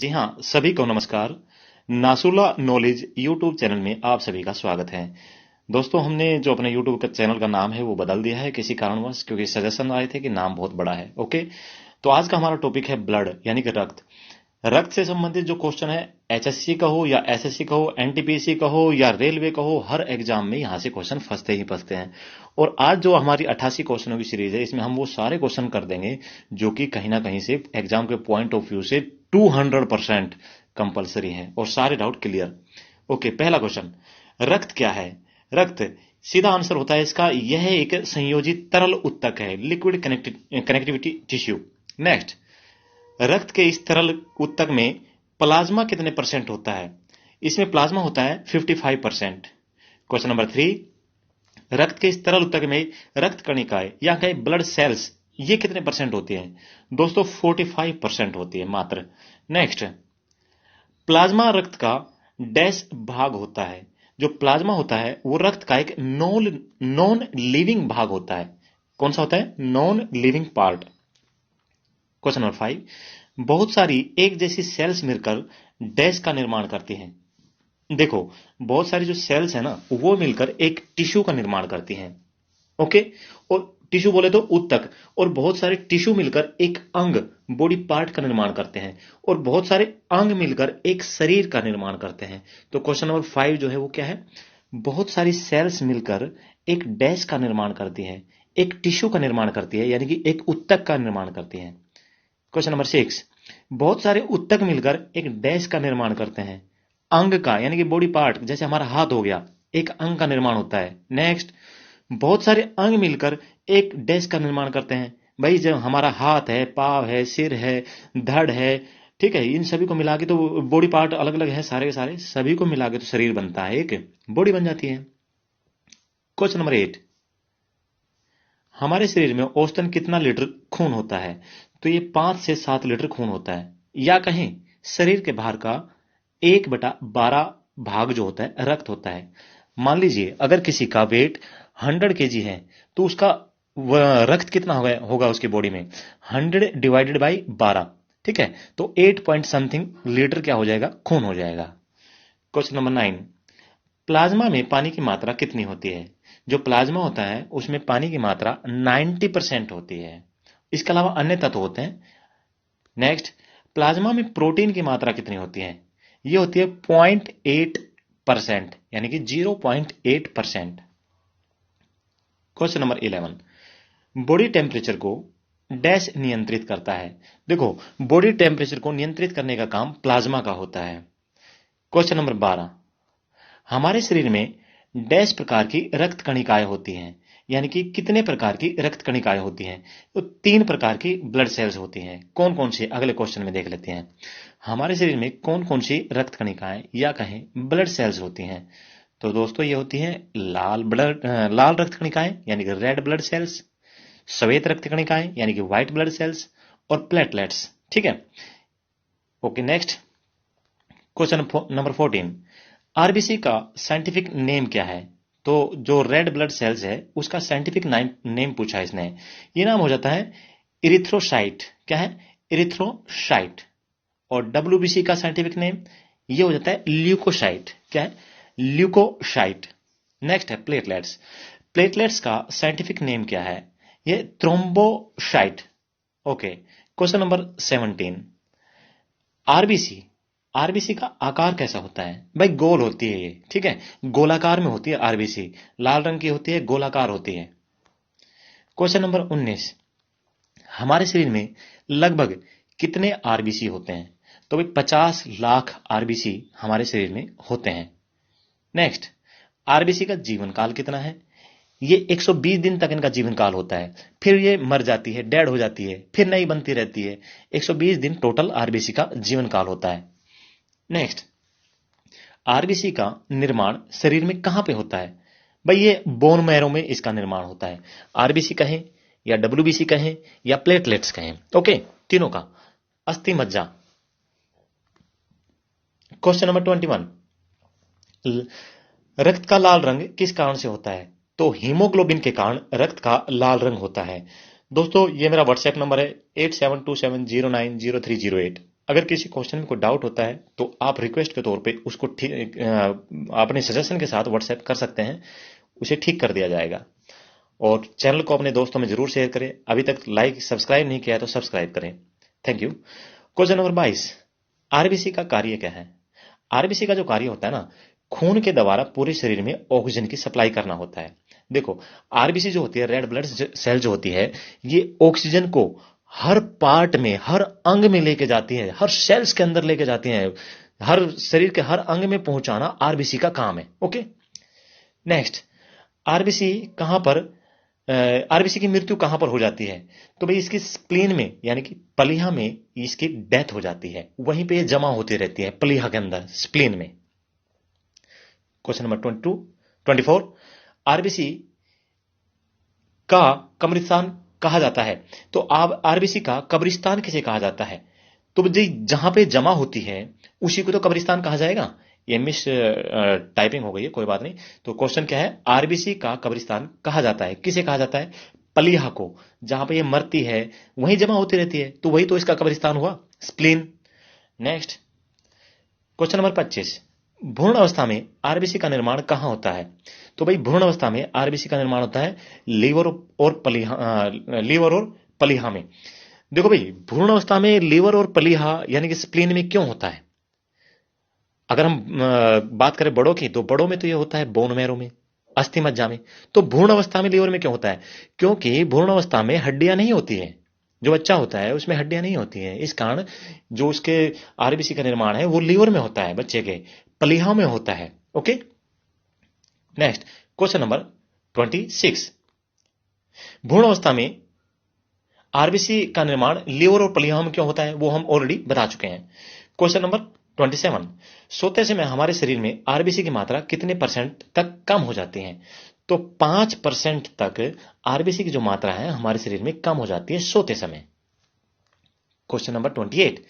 जी हाँ, सभी को नमस्कार। नासूला नॉलेज यूट्यूब चैनल में आप सभी का स्वागत है। दोस्तों, हमने जो अपने यूट्यूब का चैनल का नाम है वो बदल दिया है किसी कारणवश, क्योंकि सजेशन आए थे कि नाम बहुत बड़ा है। ओके, तो आज का हमारा टॉपिक है ब्लड, यानी कि रक्त। रक्त से संबंधित जो क्वेश्चन है, एचएससी का हो या एसएससी का हो, एनटीपीसी का हो या रेलवे का हो, हर एग्जाम में यहाँ से क्वेश्चन फंसते ही फंसते हैं। और आज जो हमारी 88 क्वेश्चनों की सीरीज है, इसमें हम वो सारे क्वेश्चन कर देंगे जो कि कहीं ना कहीं से एग्जाम के पॉइंट ऑफ व्यू से 200% कंपलसरी है और सारे डाउट क्लियर। ओके, पहला क्वेश्चन, रक्त क्या है? रक्त, सीधा आंसर होता है इसका, यह एक संयोजित तरल उत्तक है, लिक्विड कनेक्टिविटी टिश्यू। नेक्स्ट, रक्त के इस तरल उत्तक में प्लाज्मा कितने परसेंट होता है? इसमें प्लाज्मा होता है 55%। क्वेश्चन नंबर 3, रक्त के इस तरल उत्तक में रक्त कणिकाएं या कहीं ब्लड सेल्स ये कितने परसेंट होती हैं? दोस्तों 45% होती है मात्र। नेक्स्ट, प्लाज्मा रक्त का डैश भाग होता है। जो प्लाज्मा होता है वो रक्त का एक नॉन लिविंग भाग होता है। कौन सा होता है? Non living part. Question number 5, बहुत सारी एक जैसी सेल्स मिलकर डैश का निर्माण करती हैं। देखो, बहुत सारी जो सेल्स है ना, वो मिलकर एक टिश्यू का निर्माण करती हैं। ओके, और टिश्यू बोले तो उत्तक, और बहुत सारे टिश्यू मिलकर एक अंग, बॉडी पार्ट का निर्माण करते हैं, और बहुत सारे अंग मिलकर एक शरीर का निर्माण करते हैं। तो क्वेश्चन नंबर 5 जो है वो क्या है? बहुत सारी सेल्स मिलकर एक डैश का निर्माण करती है, एक टिश्यू का निर्माण करती है, यानी कि एक उत्तक का निर्माण करती है। क्वेश्चन नंबर 6, बहुत सारे उत्तक मिलकर एक डैश का निर्माण करते हैं, अंग का, यानी कि बॉडी पार्ट, जैसे हमारा हाथ हो गया, एक अंग का निर्माण होता है। नेक्स्ट, बहुत सारे अंग मिलकर एक डैश का निर्माण करते हैं। भाई, जब हमारा हाथ है, पाव है, सिर है, धड़ है, ठीक है, इन सभी को मिला के तो बॉडी पार्ट अलग अलग है, सारे के सारे, सभी को मिला के तो शरीर बनता है, एक बॉडी बन जाती है। क्वेश्चन नंबर 8, हमारे शरीर में औसतन कितना लीटर खून होता है? तो ये 5 से 7 लीटर खून होता है, या कहें शरीर के भार का 1/12 भाग जो होता है रक्त होता है। मान लीजिए अगर किसी का वेट 100 केजी है, तो उसका रक्त कितना होगा उसकी बॉडी में? 100 डिवाइडेड बाई 12, ठीक है, तो 8 पॉइंट समथिंग लीटर क्या हो जाएगा? खून हो जाएगा। क्वेश्चन नंबर 9, प्लाज्मा में पानी की मात्रा कितनी होती है? जो प्लाज्मा होता है उसमें पानी की मात्रा 90% होती है। इसके अलावा अन्य तत्व होते हैं। नेक्स्ट, प्लाज्मा में प्रोटीन की मात्रा कितनी होती है? ये होती है 0.8%, यानी कि 0.8%। क्वेश्चन नंबर 11, बॉडी टेम्परेचर को डैश नियंत्रित करता है? देखो, बॉडी टेम्परेचर को नियंत्रित करने का काम प्लाज्मा का होता है। क्वेश्चन नंबर 12, हमारे शरीर में डैश प्रकार की रक्त कणिकाएं होती हैं, यानी कि कितने प्रकार की रक्त कणिकाएं होती हैं? तो 3 प्रकार की ब्लड सेल्स होती हैं। कौन कौन सी? अगले क्वेश्चन में देख लेते हैं। हमारे शरीर में कौन कौन सी रक्त कणिकाएं या कहें ब्लड सेल्स होती हैं? तो दोस्तों ये होती हैं लाल रक्त कणिकाएं, यानी कि रेड ब्लड सेल्स, श्वेत रक्त कणिकाएं यानी कि व्हाइट ब्लड सेल्स, और प्लेटलेट्स। ठीक है, okay. Next, question number 14, RBC का साइंटिफिक नेम क्या है? तो जो रेड ब्लड सेल्स है उसका साइंटिफिक नेम पूछा है इसने। ये नाम हो जाता है इरिथ्रोसाइट। क्या है? इरिथ्रोसाइट। और डब्ल्यूबीसी का साइंटिफिक नेम ये हो जाता है ल्यूकोसाइट। क्या है? ल्यूकोसाइट। नेक्स्ट है प्लेटलेट्स। प्लेटलेट्स का साइंटिफिक नेम क्या है? ये thrombocyte. Okay. Question number 17, RBC, RBC का आकार कैसा होता है? भाई गोल होती है ये, ठीक है, गोलाकार में होती है आरबीसी, लाल रंग की होती है, गोलाकार होती है। क्वेश्चन नंबर 19, हमारे शरीर में लगभग कितने आरबीसी होते हैं? तो भाई 50 लाख आरबीसी हमारे शरीर में होते हैं। नेक्स्ट, आरबीसी का जीवन काल कितना है? ये 120 दिन तक इनका जीवन काल होता है, फिर ये मर जाती है, डेड हो जाती है, फिर नई बनती रहती है। 120 दिन टोटल आरबीसी का जीवन काल होता है। नेक्स्ट, आरबीसी का निर्माण शरीर में कहां पे होता है? भाई ये बोन मैरो में इसका निर्माण होता है। आरबीसी कहें या डब्ल्यूबीसी कहें या प्लेटलेट्स कहें, ओके, तीनों का अस्थि मज्जा। क्वेश्चन नंबर 21, रक्त का लाल रंग किस कारण से होता है? तो हीमोग्लोबिन के कारण रक्त का लाल रंग होता है। दोस्तों ये मेरा व्हाट्सएप नंबर है 8727090308। अगर किसी क्वेश्चन में कोई डाउट होता है तो आप रिक्वेस्ट के तौर पे उसको ठीक अपने सजेशन के साथ व्हाट्सएप कर सकते हैं, उसे ठीक कर दिया जाएगा। और चैनल को अपने दोस्तों में जरूर शेयर करें। अभी तक लाइक सब्सक्राइब नहीं किया है तो सब्सक्राइब करें। Thank you. Question number 22, RBC का कार्य क्या है? आरबीसी का जो कार्य होता है ना, खून के द्वारा पूरे शरीर में ऑक्सीजन की सप्लाई करना होता है। देखो, आरबीसी जो होती है, रेड ब्लड सेल जो होती है, ये ऑक्सीजन को हर पार्ट में, हर अंग में लेके जाती है, हर सेल्स के अंदर लेके जाती है। हर शरीर के हर अंग में पहुंचाना आरबीसी का काम है। ओके, नेक्स्ट, आरबीसी कहां पर आरबीसी की मृत्यु कहां पर हो जाती है? तो भाई इसकी स्प्लीन में, यानी कि पलीहा में इसकी डेथ हो जाती है। वहीं पे ये जमा होती रहती है पलीहा के अंदर, स्प्लीन में। क्वेश्चन नंबर 24, आरबीसी का कब्रिस्तान कहा जाता है। तो आप आरबीसी का कब्रिस्तान किसे कहा जाता है? तो जहां पे जमा होती है उसी को तो कब्रिस्तान कहा जाएगा। ये मिस टाइपिंग हो गई है, कोई बात नहीं। तो क्वेश्चन क्या है? आरबीसी का कब्रिस्तान कहा जाता है, किसे कहा जाता है? पलीहा को। जहां पे ये मरती है वहीं जमा होती रहती है, तो वही तो इसका कब्रिस्तान हुआ, स्प्लीन। नेक्स्ट, क्वेश्चन नंबर 25, भ्रूण अवस्था में आरबीसी का निर्माण कहां होता है? तो भाई भ्रूण अवस्था में आरबीसी का निर्माण होता है लीवर और पलीहा में। देखो भाई, भ्रूण अवस्था में लीवर और पलीहा यानी कि स्प्लीन में क्यों होता है? अगर हम बात करें बड़ों की, तो बड़ों में तो ये होता है बोन मैरो में, अस्थि मज्जा में। तो भ्रूण अवस्था में लीवर में क्यों होता है? क्योंकि भ्रूण अवस्था में हड्डियां नहीं होती है। जो बच्चा होता है उसमें हड्डियां नहीं होती हैं, इस कारण जो उसके आरबीसी का निर्माण है वो लीवर में होता है, बच्चे के पलीहा में होता है। ओके, नेक्स्ट, क्वेश्चन नंबर 26, भ्रूण अवस्था में आरबीसी का निर्माण लीवर और पलीहा में क्यों होता है? वो हम ऑलरेडी बता चुके हैं। क्वेश्चन नंबर 27, सोते समय हमारे शरीर में आरबीसी की मात्रा कितने परसेंट तक कम हो जाती है? तो 5% तक आरबीसी की जो मात्रा है हमारे शरीर में कम हो जाती है सोते समय। क्वेश्चन नंबर 28,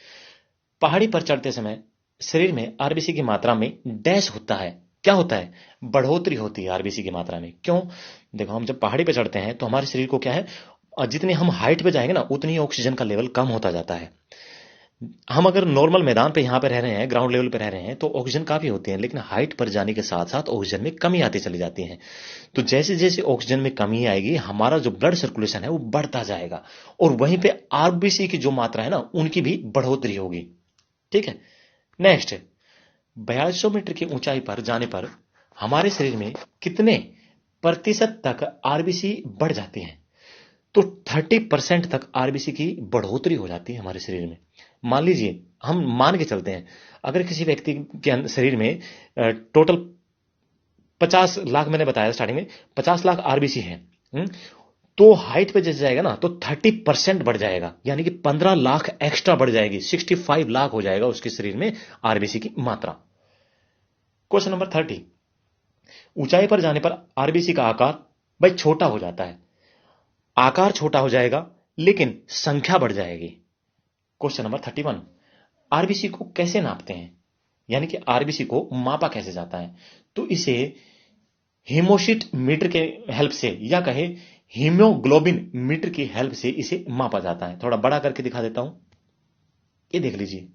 पहाड़ी पर चढ़ते समय शरीर में आरबीसी की मात्रा में डैश होता है, क्या होता है? बढ़ोतरी होती है आरबीसी की मात्रा में। क्यों? देखो, हम जब पहाड़ी पर चढ़ते हैं तो हमारे शरीर को क्या है, जितनी हम हाइट पे जाएंगे ना उतनी ऑक्सीजन का लेवल कम होता जाता है। हम अगर नॉर्मल मैदान पे यहां पे रह रहे हैं, ग्राउंड लेवल पे रह रहे हैं, तो ऑक्सीजन काफी होती है, लेकिन हाइट पर जाने के साथ साथ ऑक्सीजन में कमी आती चली जाती है। तो जैसे जैसे ऑक्सीजन में कमी आएगी, हमारा जो ब्लड सर्कुलेशन है वो बढ़ता जाएगा, और वहीं पे आरबीसी की जो मात्रा है ना उनकी भी बढ़ोतरी होगी। ठीक है, नेक्स्ट, 4200 मीटर की ऊंचाई पर जाने पर हमारे शरीर में कितने प्रतिशत तक आरबीसी बढ़ जाती है? तो 30% तक आरबीसी की बढ़ोतरी हो जाती है हमारे शरीर में। मान लीजिए, हम मान के चलते हैं, अगर किसी व्यक्ति के शरीर में टोटल 50 लाख, मैंने बताया स्टार्टिंग में 50 लाख आरबीसी है, तो हाइट पे जैसे जाएगा ना तो 30% बढ़ जाएगा, यानी कि 15 लाख एक्स्ट्रा बढ़ जाएगी, 65 लाख हो जाएगा उसके शरीर में आरबीसी की मात्रा। क्वेश्चन नंबर 30, ऊंचाई पर जाने पर आरबीसी का आकार भाई छोटा हो जाता है। आकार छोटा हो जाएगा लेकिन संख्या बढ़ जाएगी। क्वेश्चन नंबर 31, आरबीसी को कैसे नापते हैं, यानी कि आरबीसी को मापा कैसे जाता है? तो इसे हीमोसिट मीटर के हेल्प से, या कहे हीमोग्लोबिन मीटर की हेल्प से इसे मापा जाता है। थोड़ा बड़ा करके दिखा देता हूं, ये देख लीजिए।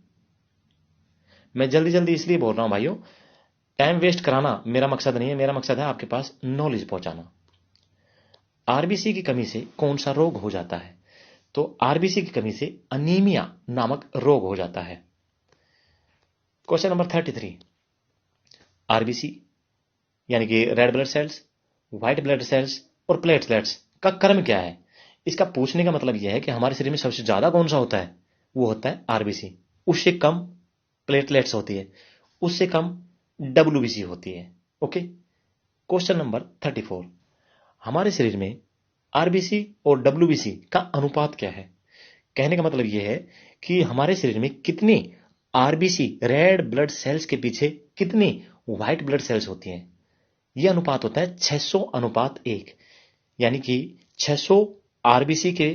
मैं जल्दी जल्दी इसलिए बोल रहा हूं भाइयों, टाइम वेस्ट कराना मेरा मकसद नहीं है, मेरा मकसद है आपके पास नॉलेज पहुंचाना। आरबीसी की कमी से कौन सा रोग हो जाता है? तो आरबीसी की कमी से अनीमिया नामक रोग हो जाता है। क्वेश्चन नंबर 33, आरबीसी यानी कि red blood cells, white blood cells और प्लेटलेट्स का कर्म क्या है? इसका पूछने का मतलब यह है कि हमारे शरीर में सबसे ज्यादा कौन सा होता है? वो होता है आरबीसी, उससे कम प्लेटलेट्स होती है, उससे कम डब्ल्यूबीसी होती है। ओके, क्वेश्चन नंबर 34, हमारे शरीर में आरबीसी और डब्ल्यूबीसी का अनुपात क्या है? कहने का मतलब यह है कि हमारे शरीर में कितनी आरबीसी, रेड ब्लड सेल्स के पीछे कितनी व्हाइट ब्लड सेल्स होती हैं। यह अनुपात होता है 600:1, यानी कि 600 आरबीसी के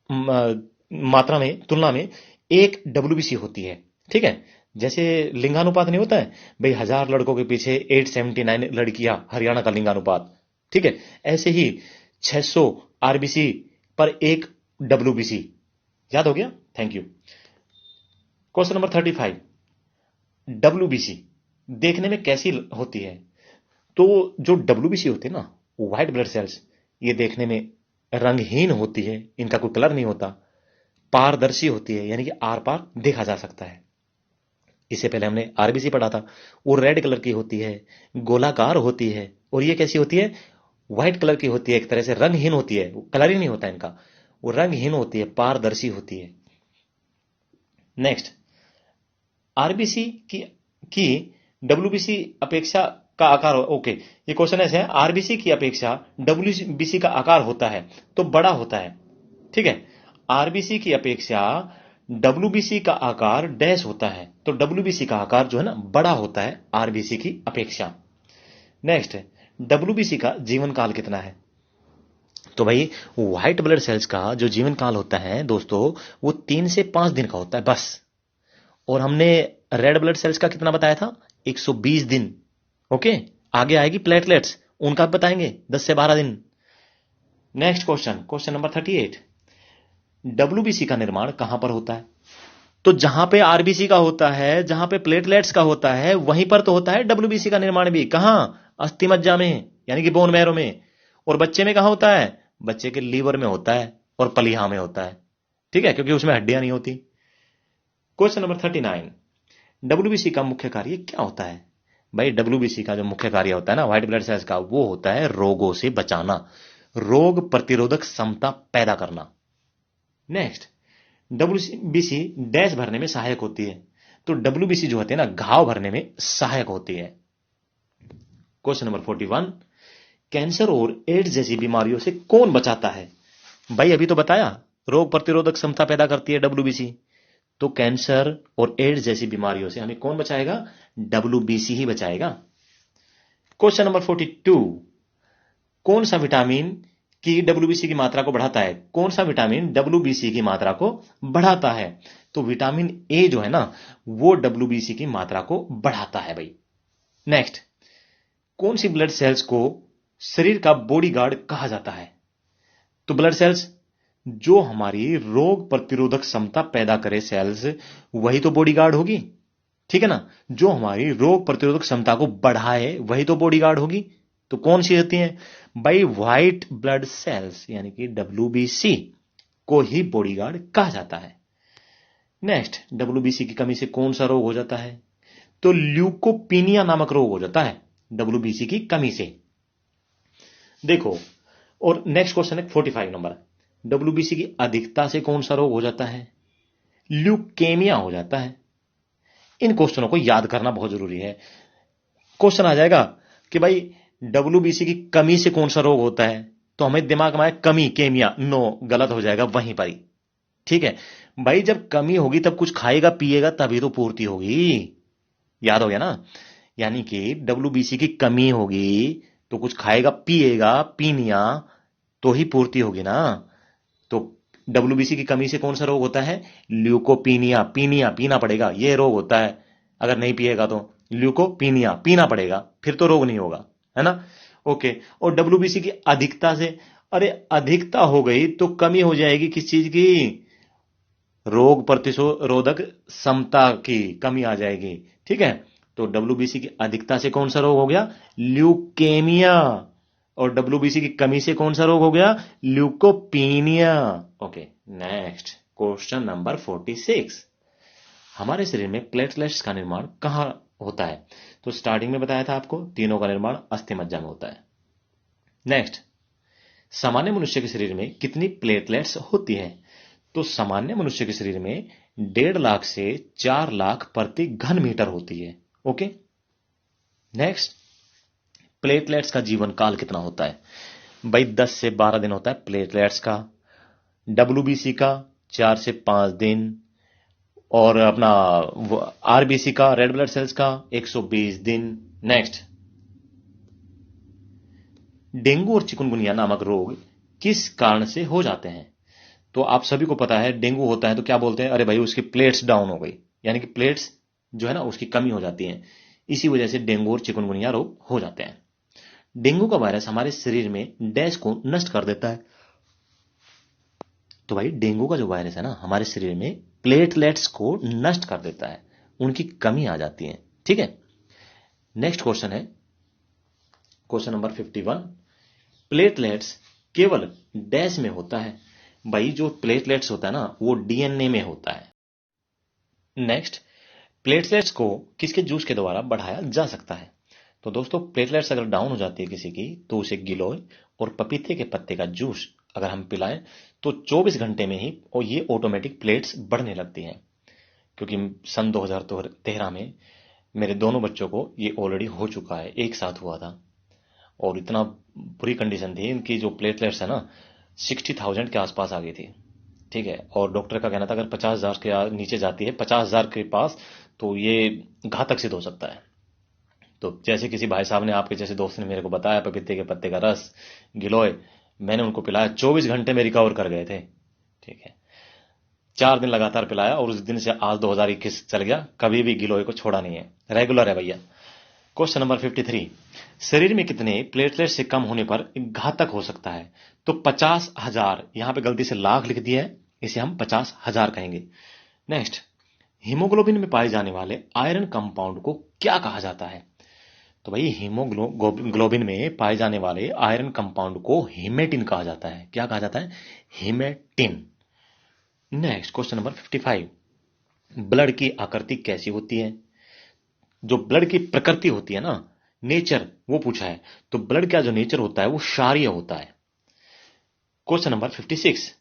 मात्रा में, तुलना में 1 डब्ल्यूबीसी होती है। ठीक है, जैसे लिंगानुपात नहीं होता है भाई, 1000 लड़कों के पीछे 879 लड़कियां, हरियाणा का लिंगानुपात। ठीक है, ऐसे ही 600 आरबीसी पर 1 डब्ल्यूबीसी। याद हो गया? Thank you. Question number 35, WBC देखने में कैसी होती है? तो जो डब्ल्यूबीसी होते हैं ना, व्हाइट ब्लड सेल्स, ये देखने में रंगहीन होती है, इनका कोई कलर नहीं होता, पारदर्शी होती है, यानी कि आर पार देखा जा सकता है। इससे पहले हमने आरबीसी पढ़ा था, वो रेड कलर की होती है, गोलाकार होती है, और ये कैसी होती है? व्हाइट कलर की होती है, एक तरह से रंगहीन होती है, कलर ही नहीं होता इनका, वो रंगहीन होती है, पारदर्शी होती है। नेक्स्ट, आरबीसी की डब्ल्यूबीसी अपेक्षा का आकार ओके, ये क्वेश्चन ऐसे है, आरबीसी की अपेक्षा डब्ल्यूबीसी का आकार होता है तो बड़ा होता है। ठीक है, आरबीसी की अपेक्षा डब्ल्यूबीसी का आकार डैश होता है, तो डब्ल्यूबीसी का आकार जो है ना बड़ा होता है आरबीसी की अपेक्षा। नेक्स्ट, डब्ल्यूबीसी का जीवन काल कितना है? तो भाई व्हाइट ब्लड सेल्स का जो जीवन काल होता है दोस्तों, वो 3 से 5 दिन का होता है बस। और हमने रेड ब्लड सेल्स का कितना बताया था? 120 दिन। ओके, आगे आएगी प्लेटलेट्स, उनका बताएंगे 10 से 12 दिन। Next question, question number 38, WBC का निर्माण कहां पर होता है? तो जहां पे आरबीसी का होता है, जहां पे प्लेटलेट्स का होता है, वहीं पर तो होता है डब्ल्यूबीसी का निर्माण भी। कहां? अस्थि मज्जा में, यानी कि बोन मैरो में। और बच्चे में कहां होता है? बच्चे के लीवर में होता है और पलिहा में होता है। ठीक है, क्योंकि उसमें हड्डियां नहीं होती। क्वेश्चन नंबर 39, डब्ल्यूबीसी का मुख्य कार्य क्या होता है? भाई डब्ल्यूबीसी का जो मुख्य कार्य होता है ना व्हाइट ब्लड सेल्स का, वो होता है रोगों से बचाना, रोग प्रतिरोधक क्षमता पैदा करना। नेक्स्ट, डब्ल्यूबीसी डैश भरने में सहायक होती है। तो डब्ल्यूबीसी जो होते हैं ना, घाव भरने में सहायक होती है। क्वेश्चन नंबर 41, कैंसर और एड्स जैसी बीमारियों से कौन बचाता है? भाई अभी तो बताया, रोग प्रतिरोधक क्षमता पैदा करती है डब्ल्यूबीसी। तो कैंसर और एड्स जैसी बीमारियों से हमें कौन बचाएगा? डब्ल्यूबीसी ही बचाएगा। क्वेश्चन नंबर 42, कौन सा विटामिन की डब्ल्यूबीसी की मात्रा को बढ़ाता है? कौन सा विटामिन डब्ल्यूबीसी की मात्रा को बढ़ाता है? तो विटामिन ए जो है ना, वो डब्ल्यूबीसी की मात्रा को बढ़ाता है भाई। नेक्स्ट, कौन सी ब्लड सेल्स को शरीर का बॉडीगार्ड कहा जाता है? तो ब्लड सेल्स जो हमारी रोग प्रतिरोधक क्षमता पैदा करे सेल्स, वही तो बॉडीगार्ड होगी। ठीक है ना, जो हमारी रोग प्रतिरोधक क्षमता को बढ़ाए वही तो बॉडीगार्ड होगी। तो कौन सी होती है? भाई व्हाइट ब्लड सेल्स, यानी कि डब्ल्यूबीसी को ही बॉडीगार्ड कहा जाता है। नेक्स्ट, डब्ल्यूबीसी की कमी से कौन सा रोग हो जाता है? तो ल्यूकोपीनिया नामक रोग हो जाता है डब्ल्यूबीसी की कमी से। देखो, और नेक्स्ट क्वेश्चन है 45 नंबर, डब्ल्यूबीसी की अधिकता से कौन सा रोग हो जाता है? ल्यूकेमिया हो जाता है। इन क्वेश्चनों को याद करना बहुत जरूरी है। क्वेश्चन आ जाएगा कि भाई डब्ल्यूबीसी की कमी से कौन सा रोग होता है, तो हमें दिमाग में आए कमी, केमिया, नो, गलत हो जाएगा वहीं पर ही। ठीक है भाई, जब कमी होगी तब कुछ खाएगा पिएगा तभी तो पूर्ति होगी। याद हो गया ना? यानी कि डब्ल्यूबीसी की कमी होगी तो कुछ खाएगा पिएगा, पीनिया, तो ही पूर्ति होगी ना। तो डब्ल्यूबीसी की कमी से कौन सा रोग होता है? ल्यूकोपीनिया, पीनिया, पीना पड़ेगा, यह रोग होता है। अगर नहीं पिएगा तो ल्यूकोपीनिया, पीना पड़ेगा, फिर तो रोग नहीं होगा, है ना? ओके, और डब्ल्यूबीसी की अधिकता से, अरे अधिकता हो गई तो कमी हो जाएगी किस चीज की? रोग प्रतिरोधक क्षमता की कमी आ जाएगी। ठीक है, तो डब्ल्यूबीसी की अधिकता से कौन सा रोग हो गया? ल्यूकेमिया। और डब्ल्यूबीसी की कमी से कौन सा रोग हो गया? Leucopenia. Okay, next question number 46, हमारे शरीर में प्लेटलेट्स का निर्माण कहां होता है? तो स्टार्टिंग में बताया था आपको, तीनों का निर्माण अस्थि मज्जा में होता है। नेक्स्ट, सामान्य मनुष्य के शरीर में कितनी प्लेटलेट्स होती है? तो सामान्य मनुष्य के शरीर में 1.5 लाख से 4 लाख प्रति घन मीटर होती है। ओके, नेक्स्ट, प्लेटलेट्स का जीवन काल कितना होता है? भाई 10 से 12 दिन होता है प्लेटलेट्स का, डब्ल्यूबीसी का 4 से 5 दिन, और अपना आरबीसी का, रेड ब्लड सेल्स का 120 दिन। नेक्स्ट, डेंगू और चिकनगुनिया नामक रोग किस कारण से हो जाते हैं? तो आप सभी को पता है डेंगू होता है तो क्या बोलते हैं? अरे भाई उसकी प्लेट्स डाउन हो गई, यानी कि प्लेट्स जो है ना उसकी कमी हो जाती है। इसी वजह से डेंगू और चिकनगुनिया रोग हो जाते हैं। डेंगू का वायरस हमारे शरीर में डैश को नष्ट कर देता है। तो भाई डेंगू का जो वायरस है ना हमारे शरीर में प्लेटलेट्स को नष्ट कर देता है, उनकी कमी आ जाती है। ठीक है, नेक्स्ट क्वेश्चन है क्वेश्चन नंबर 51। प्लेटलेट्स केवल डैश में होता है। भाई जो प्लेटलेट्स होता है ना वो डीएनए में होता है। नेक्स्ट, प्लेटलेट्स को किसके जूस के द्वारा बढ़ाया जा सकता है? तो दोस्तों प्लेटलेट्स अगर डाउन हो जाती है किसी की तो उसे गिलोय और पपीते के पत्ते का जूस अगर हम पिलाएं तो 24 घंटे में ही और ये ऑटोमेटिक प्लेट्स बढ़ने लगती हैं। क्योंकि सन 2013 में मेरे दोनों बच्चों को ये ऑलरेडी हो चुका है, एक साथ हुआ था और इतना बुरी कंडीशन थी इनकी, जो प्लेटलेट्स है ना 60,000 के आसपास आ गई थी। ठीक है, और डॉक्टर का कहना था अगर 50,000 के नीचे जाती है 50,000 के पास तो ये घातक सिद्ध हो सकता है। तो जैसे किसी भाई साहब ने, आपके जैसे दोस्त ने मेरे को बताया पपीते के पत्ते का रस, गिलोय, मैंने उनको पिलाया, 24 घंटे में रिकवर कर गए थे। ठीक है, 4 दिन लगातार पिलाया और उस दिन से आज 2021 चल गया, कभी भी गिलोय को छोड़ा नहीं है, रेगुलर है भैया। Question number 53। शरीर में कितने प्लेटलेट से कम होने पर घातक हो सकता है? तो 50,000, यहां पे गलती से लाख लिख दिया है, इसे हम 50,000 कहेंगे। नेक्स्ट, हीमोग्लोबिन में पाए जाने वाले आयरन कंपाउंड को क्या कहा जाता है? तो भाई हीमोग्लोबिन में पाए जाने वाले आयरन कंपाउंड को हीमेटिन कहा जाता है। क्या कहा जाता है? हीमेटिन। Next, question number 55। ब्लड की आकृति कैसी होती है? जो ब्लड की प्रकृति होती है ना, नेचर, वो पूछा है। तो ब्लड का जो नेचर होता है वो क्षारीय होता है। Question number 56।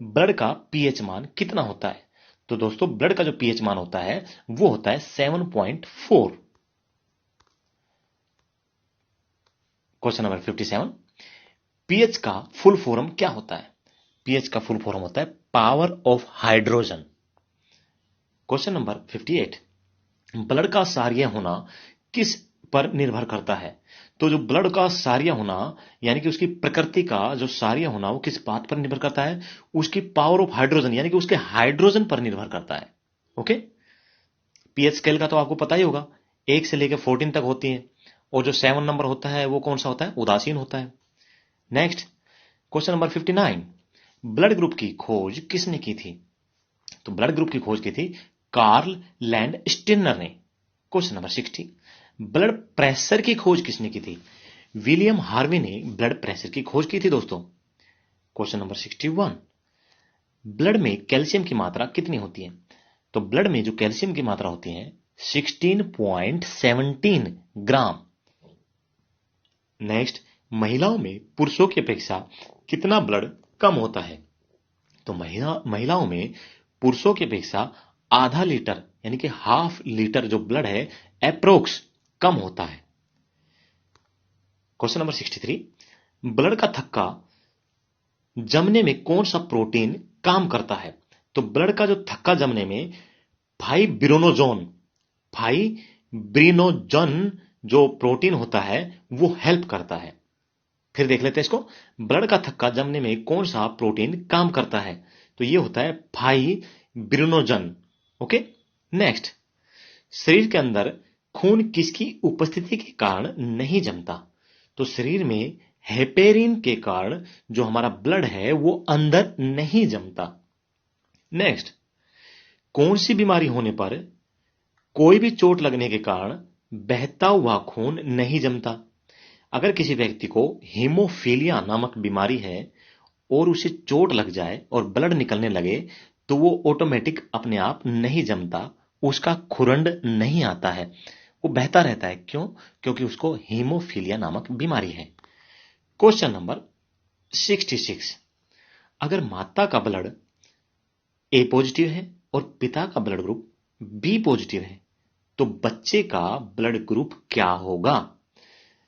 ब्लड का पीएच मान कितना होता है? तो दोस्तों ब्लड का जो पीएच मान होता है वो होता है 7.4। Question number 57। पीएच का फुल फॉर्म क्या होता है? पीएच का फुल फॉर्म होता है power of hydrogen. Question number 58। Blood का क्षारीय होना किस पर निर्भर करता है? तो जो ब्लड का क्षारीय होना यानी कि उसकी प्रकृति का जो क्षारीय होना वो किस बात पर निर्भर करता है? उसकी पावर ऑफ हाइड्रोजन यानी कि उसके हाइड्रोजन पर निर्भर करता है। ओके, पीएच स्केल का तो आपको पता ही होगा, 1 से लेकर 14 तक होती है और जो 7 नंबर होता है वो कौन सा होता है? उदासीन होता है। Next, question number 59। Blood group की खोज किसने की थी? तो ब्लड ग्रुप की खोज की थी कार्ल लैंड स्टिनर ने। Question number 60। ब्लड प्रेशर की खोज किसने की थी? विलियम हार्वे ने ब्लड प्रेशर की खोज की थी दोस्तों। Question number 61। ब्लड में कैल्शियम की मात्रा कितनी होती है? तो ब्लड में जो कैल्शियम की मात्रा होती है 16.17 ग्राम। नेक्स्ट, महिलाओं में पुरुषों की अपेक्षा कितना ब्लड कम होता है? तो महिलाओं में पुरुषों की अपेक्षा आधा लीटर यानी कि हाफ लीटर जो ब्लड है अप्रोक्स कम होता है। Question number 63। ब्लड का थक्का जमने में कौन सा प्रोटीन काम करता है? तो ब्लड का जो थक्का जमने में फाइब्रिनोजन जो प्रोटीन होता है वो हेल्प करता है। फिर देख लेते हैं इसको, ब्लड का थक्का जमने में कौन सा प्रोटीन काम करता है? तो ये होता है फाइब्रिनोजन। ओके, नेक्स्ट, शरीर के अंदर खून किसकी उपस्थिति के कारण नहीं जमता? तो शरीर में हेपेरिन के कारण जो हमारा ब्लड है वो अंदर नहीं जमता। नेक्स्ट, कौन सी बीमारी होने पर कोई भी चोट लगने के कारण बहता हुआ खून नहीं जमता? अगर किसी व्यक्ति को हीमोफीलिया नामक बीमारी है और उसे चोट लग जाए और ब्लड निकलने लगे तो वो ऑटोमेटिक अपने आप नहीं जमता, उसका खुरंड नहीं आता है, वो बहता रहता है। क्यों? क्योंकि उसको हीमोफीलिया नामक बीमारी है। Question number 66। अगर माता का ब्लड ए पॉजिटिव है और पिता का ब्लड ग्रुप बी पॉजिटिव है तो बच्चे का ब्लड ग्रुप क्या होगा?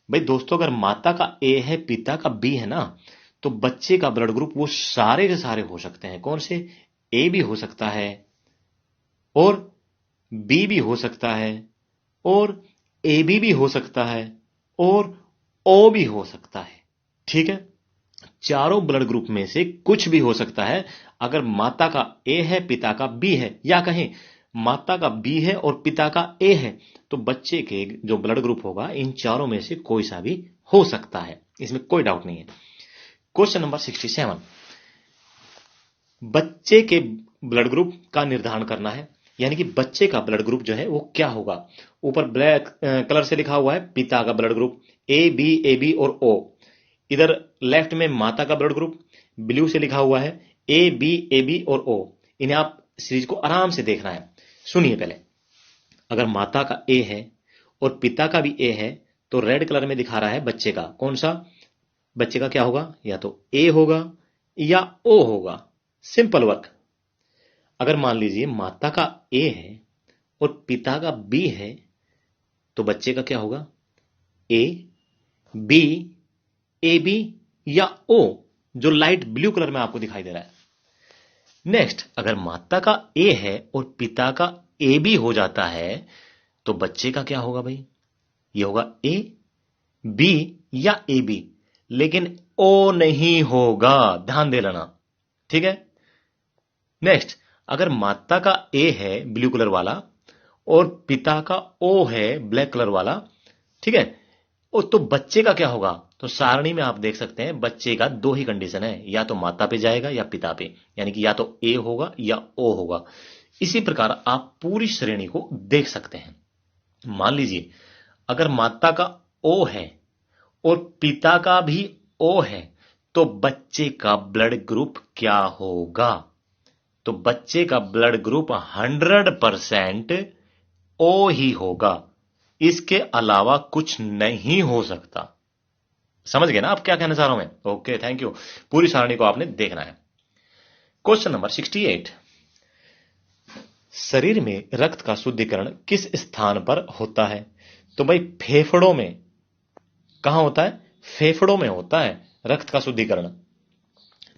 भाई दोस्तों, अगर माता का ए है पिता का बी है ना तो बच्चे का ब्लड ग्रुप वो सारे के सारे हो सकते हैं। कौन से? ए भी हो सकता है और बी भी हो सकता है और ए बी हो सकता है और ओ भी हो सकता है। ठीक है, चारों ब्लड ग्रुप में से कुछ भी हो सकता है। अगर माता का ए है पिता का बी है, या कहें माता का बी है और पिता का ए है, तो बच्चे के जो ब्लड ग्रुप होगा इन चारों में से कोई सा भी हो सकता है, इसमें कोई डाउट नहीं है। Question number 67। बच्चे के ब्लड ग्रुप का निर्धारण करना है, यानी कि बच्चे का ब्लड ग्रुप जो है वो क्या होगा। ऊपर ब्लैक कलर से लिखा हुआ है पिता का ब्लड ग्रुप ए बी और ओ। इधर लेफ्ट में माता का ब्लड ग्रुप ब्लू से लिखा हुआ है ए बी और ओ। इन्हें आप सीरीज को आराम से देखना है। सुनिए पहले, अगर माता का ए है और पिता का भी ए है तो रेड कलर में दिखा रहा है बच्चे का, कौन सा बच्चे का क्या होगा, या तो ए होगा या ओ होगा। Simple work. अगर मान लीजिए माता का ए है और पिता का बी है तो बच्चे का क्या होगा, ए बी या ओ, जो लाइट ब्लू कलर में आपको दिखाई दे रहा है। नेक्स्ट, अगर माता का ए है और पिता का ए बी हो जाता है तो बच्चे का क्या होगा भाई, ये होगा ए बी या ए बी, लेकिन ओ नहीं होगा, ध्यान दे लेना, ठीक है। नेक्स्ट, अगर माता का ए है ब्लू कलर वाला और पिता का ओ है ब्लैक कलर वाला, ठीक है, तो बच्चे का क्या होगा, तो सारणी में आप देख सकते हैं बच्चे का दो ही कंडीशन है, या तो माता पे जाएगा या पिता पे, यानी कि या तो ए होगा या ओ होगा। इसी प्रकार आप पूरी श्रेणी को देख सकते हैं। मान लीजिए अगर माता का ओ है और पिता का भी ओ है तो बच्चे का ब्लड ग्रुप क्या होगा, तो बच्चे का ब्लड ग्रुप 100% ओ ही होगा, इसके अलावा कुछ नहीं हो सकता। समझ गए ना आप क्या कहना चाह रहा हूं मैं? Okay, thank you. पूरी सारणी को आपने देखना है। क्वेश्चन नंबर 68, शरीर में रक्त का शुद्धिकरण किस स्थान पर होता है, तो भाई फेफड़ों में। कहां होता है, फेफड़ों में होता है रक्त का शुद्धिकरण।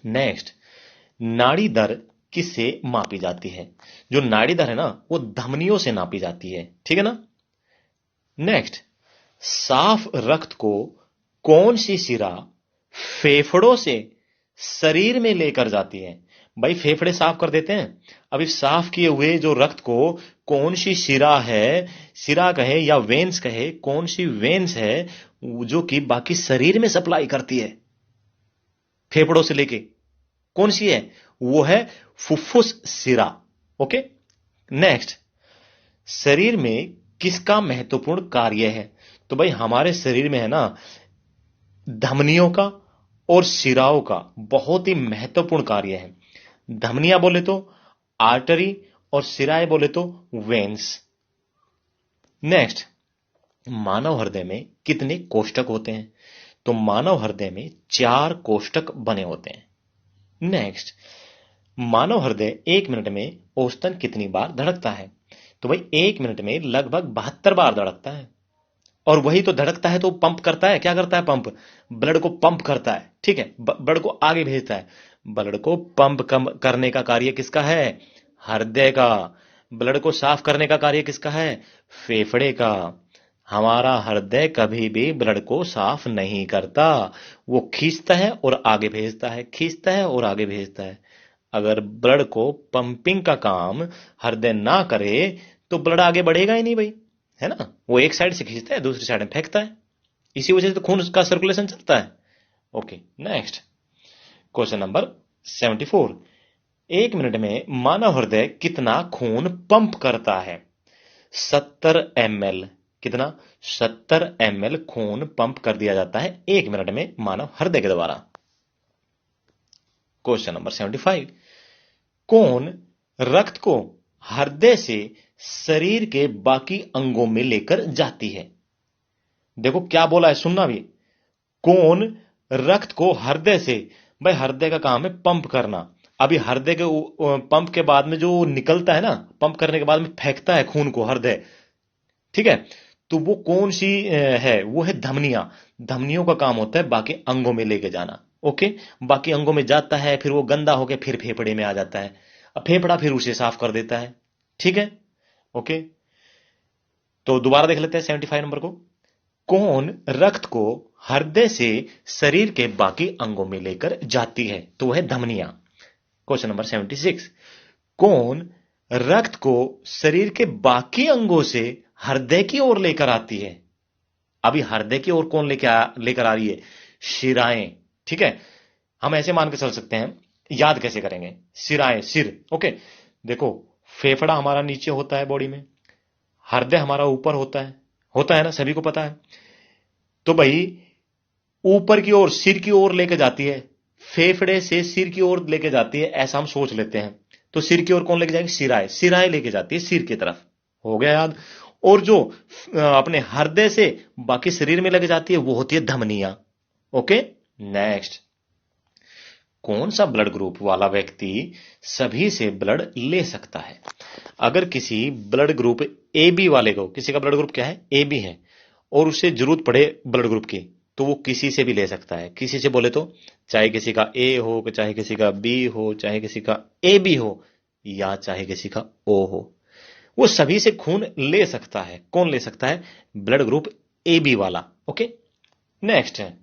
नेक्स्ट, नाड़ी दर किससे मापी जाती है, जो नाड़ी दर है ना वो धमनियों से नापी जाती है, ठीक है ना। नेक्स्ट, साफ रक्त को कौन सी शिरा फेफड़ों से शरीर में लेकर जाती है, भाई फेफड़े साफ कर देते हैं, अभी साफ किए हुए जो रक्त को कौन सी शिरा है, शिरा कहे या वेन्स कहे, कौन सी वेन्स है जो कि बाकी शरीर में सप्लाई करती है फेफड़ों से लेके, कौन सी है, वो है फुफ्फुस शिरा। ओके। नेक्स्ट, शरीर में किसका महत्वपूर्ण कार्य है, तो भाई हमारे शरीर में है ना धमनियों का और शिराओं का बहुत ही महत्वपूर्ण कार्य है। धमनियां बोले तो आर्टरी और शिराएं बोले तो वेन्स। नेक्स्ट, मानव हृदय में कितने कोष्ठक होते हैं, तो मानव हृदय में 4 कोष्ठक बने होते हैं। नेक्स्ट, मानव हृदय 1 मिनट में औसतन कितनी बार धड़कता है, तो भाई 1 मिनट में लगभग 72 बार धड़कता है। और वही तो धड़कता है तो पंप करता है, क्या करता है, पंप, ब्लड को पंप करता है, ठीक है, ब्लड को आगे भेजता है। ब्लड को पंप करने का कार्य किसका है, हृदय का। ब्लड को साफ करने का कार्य किसका है, फेफड़े का। हमारा हृदय कभी भी ब्लड को साफ नहीं करता, वो खींचता है और आगे भेजता है, खींचता है और आगे भेजता है। अगर ब्लड को पंपिंग का काम हृदय ना करे तो ब्लड आगे बढ़ेगा ही नहीं भाई, है ना। वो एक साइड से खींचता है दूसरी साइड में फेंकता है, इसी वजह से तो खून का सर्कुलेशन चलता है। Okay. Next, question number 74, 1 minute में मानव हृदय कितना खून पंप करता है, 70 ml। कितना, 70 ml खून पंप कर दिया जाता है 1 मिनट में मानव हृदय के द्वारा। क्वेश्चन नंबर 75, कौन रक्त को हृदय से शरीर के बाकी अंगों में लेकर जाती है। देखो क्या बोला है, सुनना भी, कौन रक्त को हृदय से, भाई हृदय का काम है पंप करना। अभी हृदय के पंप के बाद में जो निकलता है ना, पंप करने के बाद में फेंकता है खून को हृदय, ठीक है, तो वो कौन सी है, वो है धमनियां। धमनियों का काम होता है बाकी अंगों में लेके जाना। ओके, बाकी अंगों में जाता है, फिर वो गंदा होकर फिर फेफड़े में आ जाता है, अब फेफड़ा फिर उसे साफ कर देता है, ठीक है। ओके, तो दोबारा देख लेते हैं 75 नंबर को। कौन रक्त को हृदय से शरीर के बाकी अंगों में लेकर जाती है, तो वह है धमनियां। क्वेश्चन नंबर 76, कौन रक्त को शरीर के बाकी अंगों से हृदय की ओर लेकर आती है। अभी हृदय की ओर कौन लेकर आ रही है, शिराएं, ठीक है। हम ऐसे मान के चल सकते हैं याद कैसे करेंगे? सिराएं, सिर। ओके, देखो, फेफड़ा हमारा नीचे होता है बॉडी में, हृदय हमारा ऊपर होता है ना, सभी को पता है। तो भाई ऊपर की ओर, सिर की ओर लेके जाती है, फेफड़े से सिर की ओर लेके जाती है, ऐसा हम सोच लेते हैं। तो सिर की ओर कौन लेके जाएगी? सिराएं, सिराएं लेके जाती है सिर की तरफ। हो गया याद। और जो अपने हृदय से बाकी शरीर में लेके जाती है वो होती है धमनियां। ओके, नेक्स्ट, कौन सा ब्लड ग्रुप वाला व्यक्ति सभी से ब्लड ले सकता है? अगर किसी ब्लड ग्रुप ए बी वाले को, किसी का ब्लड ग्रुप क्या है? ए बी है, और उसे जरूरत पड़े ब्लड ग्रुप की, तो वो किसी से भी ले सकता है। किसी से बोले तो चाहे किसी का ए हो, चाहे किसी का बी हो, चाहे किसी का ए बी हो, या चाहे किसी का ओ हो, वो सभी से खून ले सकता है। कौन ले सकता है? ब्लड ग्रुप ए बी वाला। ओके, नेक्स्ट है,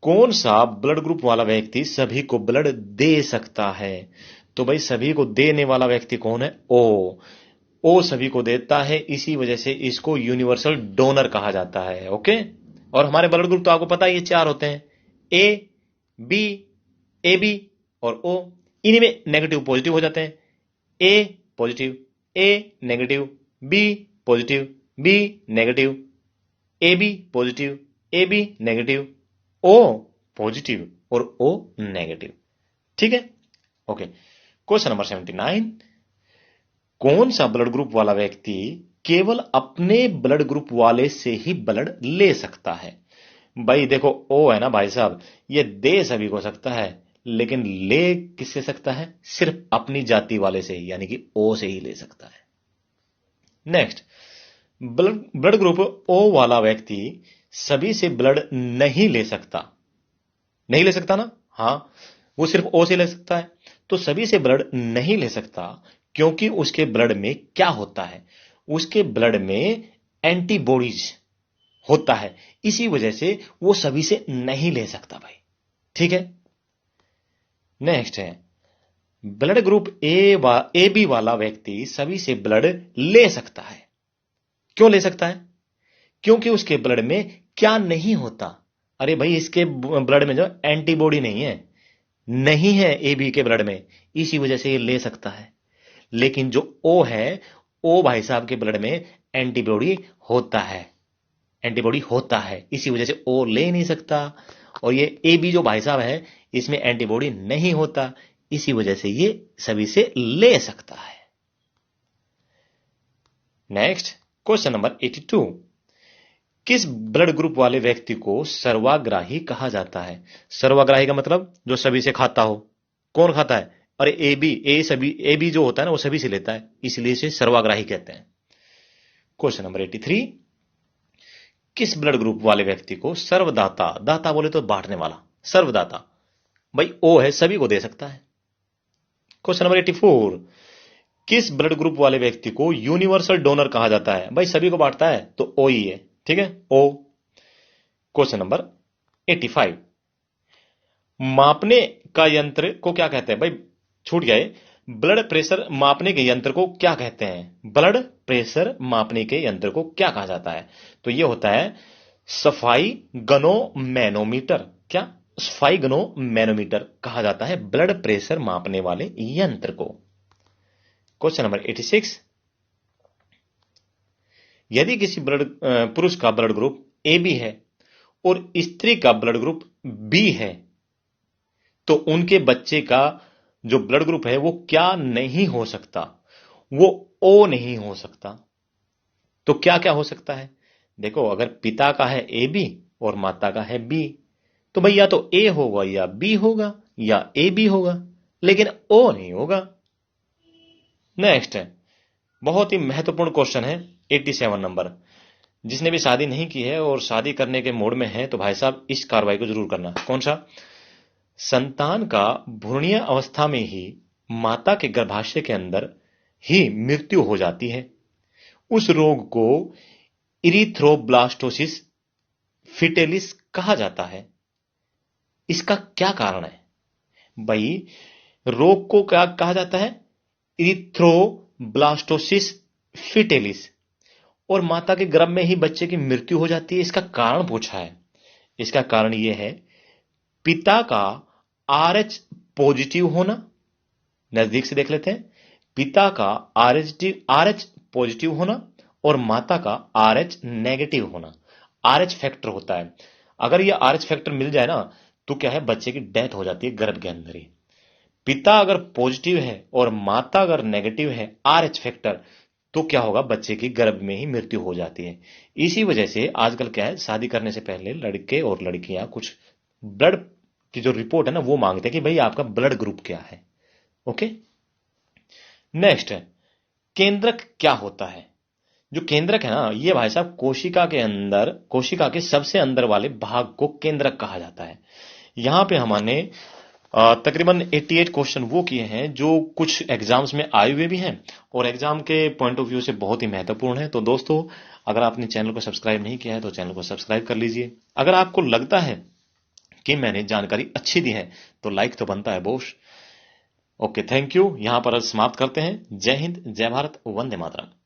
कौन सा ब्लड ग्रुप वाला व्यक्ति सभी को ब्लड दे सकता है? तो भाई सभी को देने वाला व्यक्ति कौन है? ओ सभी को देता है, इसी वजह से इसको यूनिवर्सल डोनर कहा जाता है। ओके, और हमारे ब्लड ग्रुप तो आपको पता है ये 4 होते हैं, ए बी, ए बी और ओ। इन्हीं में नेगेटिव पॉजिटिव हो जाते हैं। A positive, A negative, B positive, B negative, A B positive, A B negative, O positive और ओ नेगेटिव। ठीक है, ओके। क्वेश्चन नंबर 79, कौन सा ब्लड ग्रुप वाला व्यक्ति केवल अपने ब्लड ग्रुप वाले से ही ब्लड ले सकता है? भाई देखो, ओ है ना भाई साहब, ये दे सभी को सकता है, लेकिन ले किससे सकता है? सिर्फ अपनी जाति वाले से ही, यानी कि ओ से ही ले सकता है। नेक्स्ट, ब्लड ग्रुप ओ वाला व्यक्ति सभी से ब्लड नहीं ले सकता। नहीं ले सकता ना? हां, वो सिर्फ ओ से ले सकता है। तो सभी से ब्लड नहीं ले सकता क्योंकि उसके ब्लड में क्या होता है? उसके ब्लड में एंटीबॉडीज होता है, इसी वजह से वो सभी से नहीं ले सकता भाई। ठीक है, नेक्स्ट है, ब्लड ग्रुप ए बी वाला व्यक्ति सभी से ब्लड ले सकता है। क्यों ले सकता है? क्योंकि उसके ब्लड में क्या नहीं होता? अरे भाई, इसके ब्लड में जो एंटीबॉडी नहीं है ए बी के ब्लड में, इसी वजह से ये ले सकता है। लेकिन जो ओ है, ओ भाई साहब के ब्लड में एंटीबॉडी होता है, एंटीबॉडी होता है, इसी वजह से ओ ले नहीं सकता। और ये ए बी जो भाई साहब है, इसमें एंटीबॉडी नहीं होता, इसी वजह से ये सभी से ले सकता है। नेक्स्ट, क्वेश्चन नंबर 82, किस ब्लड ग्रुप वाले व्यक्ति को सर्वाग्राही कहा जाता है? सर्वाग्राही का मतलब जो सभी से खाता हो। कौन खाता है? अरे ए बी जो होता है ना, वो सभी से लेता है, इसलिए इसे सर्वाग्राही कहते हैं। क्वेश्चन नंबर 83, किस ब्लड ग्रुप वाले व्यक्ति को सर्वदाता, दाता बोले तो बांटने वाला, सर्वदाता, भाई ओ है, सभी को दे सकता है। क्वेश्चन नंबर 84, किस ब्लड ग्रुप वाले व्यक्ति को यूनिवर्सल डोनर कहा जाता है? भाई सभी को बांटता है, तो ओ ही है। ठीक है, ओ। क्वेश्चन नंबर 85, मापने का यंत्र को क्या कहते हैं? भाई छूट गया है, ब्लड प्रेशर मापने के यंत्र को क्या कहते हैं? ब्लड प्रेशर मापने के यंत्र को क्या कहा जाता है? तो यह होता है सफाई गनोमैनोमीटर। क्या? सफाई गनोमैनोमीटर कहा जाता है ब्लड प्रेशर मापने वाले यंत्र को। क्वेश्चन नंबर 86, यदि किसी पुरुष का ब्लड ग्रुप ए बी है और स्त्री का ब्लड ग्रुप बी है, तो उनके बच्चे का जो ब्लड ग्रुप है वो क्या नहीं हो सकता? वो ओ नहीं हो सकता। तो क्या क्या हो सकता है? देखो, अगर पिता का है ए बी और माता का है बी, तो भाई या तो ए होगा या बी होगा या ए बी होगा, लेकिन ओ नहीं होगा। नेक्स्ट है, बहुत ही महत्वपूर्ण क्वेश्चन है 87 नंबर। जिसने भी शादी नहीं की है और शादी करने के मूड में है, तो भाई साहब इस कार्रवाई को जरूर करना। कौन सा? संतान का भ्रूणीय अवस्था में ही माता के गर्भाशय के अंदर ही मृत्यु हो जाती है। उस रोग को इरिथ्रोब्लास्टोसिस फिटेलिस कहा जाता है। इसका क्या कारण है? भाई रोग को क्या कहा जाता है? इरिथ्रोब्लास्टोसिस फिटेलिस, और माता के गर्भ में ही बच्चे की मृत्यु हो जाती है। इसका कारण पूछा है। इसका कारण यह है, पिता का RH पॉजिटिव होना, नजदीक से देख लेते हैं, पिता का RH पॉजिटिव होना और माता का RH नेगेटिव होना। RH फैक्टर होता है, अगर ये RH फैक्टर मिल जाए ना तो क्या है, बच्चे की डेथ हो जाती है गर्भ के अंदर ही। पिता अगर पॉजिटिव है और माता अगर नेगेटिव है RH फैक्टर, तो क्या होगा, बच्चे की गर्भ में ही मृत्यु हो जाती है। इसी वजह से आजकल क्या है, शादी करने से पहले लड़के और लड़कियां कुछ ब्लड की जो रिपोर्ट है ना वो मांगते हैं कि भाई आपका ब्लड ग्रुप क्या है। ओके, नेक्स्ट है केंद्रक क्या होता है। जो केंद्रक है ना, ये भाई साहब कोशिका के अंदर, कोशिका के सबसे अंदर वाले भाग को केंद्रक कहा जाता है। यहां पे हमने तकरीबन 88 क्वेश्चन वो किए हैं जो कुछ एग्जाम्स में आए हुए भी हैं और एग्जाम के पॉइंट ऑफ व्यू से बहुत ही महत्वपूर्ण है। तो दोस्तों, अगर आपने चैनल को सब्सक्राइब नहीं किया है तो चैनल को सब्सक्राइब कर लीजिए। अगर आपको लगता है कि मैंने जानकारी अच्छी दी है तो लाइक तो बनता है बॉस। Okay, thank you. यहां पर समाप्त करते हैं। जय हिंद, जय भारत, वंदे मातरम।